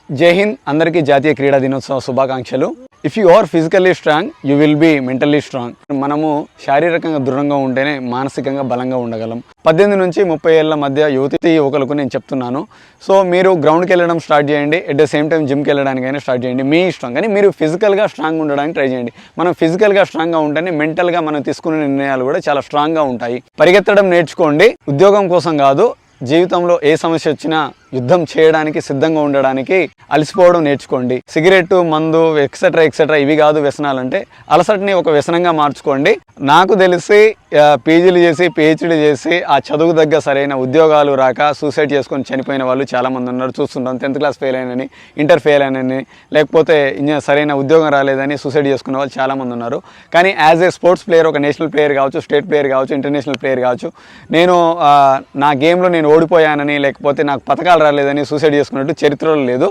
జై హింద్, అందరికీ జాతీయ క్రీడా దినోత్సవ శుభాకాంక్షలు. If you are physically strong you will be mentally strong. మనము శారీరకంగా దృఢంగా ఉంటేనే మానసికంగా బలంగా ఉండగలం. 18 నుంచి 30 ఏళ్ల మధ్య యువకులకు నేను చెప్తున్నాను. సో మీరు గ్రౌండ్కి వెళ్ళడం స్టార్ట్ చేయండి, ఎట్ ద సేమ్ టైం జిమ్కి వెళ్ళడానికైనా స్టార్ట్ చేయండి, మీ ఇష్టం. కానీ మీరు ఫిజికల్గా స్ట్రాంగ్ ఉండడానికి ట్రై చేయండి. మనం ఫిజికల్గా స్ట్రాంగ్గా ఉంటేనే మెంటల్గా మనం తీసుకునే నిర్ణయాలు కూడా చాలా స్ట్రాంగ్గా ఉంటాయి. పరిగెత్తడం నేర్చుకోండి, ఉద్యోగం కోసం కాదు, జీవితంలో ఏ సమస్య వచ్చినా యుద్ధం చేయడానికి సిద్ధంగా ఉండడానికి అలసిపోవడం నేర్చుకోండి. సిగరెట్, మందు ఎక్సెట్రా ఇవి కాదు వ్యసనాలంటే. అలసటని ఒక వ్యసనంగా మార్చుకోండి. నాకు తెలిసి పీజీలు చేసి పిహెచ్డీ చేసి ఆ చదువు దగ్గర సరైన ఉద్యోగాలు రాక సూసైడ్ చేసుకొని చనిపోయిన వాళ్ళు చాలామంది ఉన్నారు, చూస్తుంటాం. 10th క్లాస్ ఫెయిల్ అయినని, ఇంటర్ ఫెయిల్ అయినని, లేకపోతే సరైన ఉద్యోగం రాలేదని సూసైడ్ చేసుకునే వాళ్ళు చాలామంది ఉన్నారు. కానీ యాజ్ ఏ స్పోర్ట్స్ ప్లేయర్, ఒక నేషనల్ ప్లేయర్ కావచ్చు, స్టేట్ ప్లేయర్ కావచ్చు, ఇంటర్నేషనల్ ప్లేయర్ కావచ్చు, నేను నా గేమ్లో నేను ఓడిపోయానని, లేకపోతే నాకు పథకాలు రాలేదని సూసైడ్ చేసుకున్నట్టు చరిత్రలో లేదు.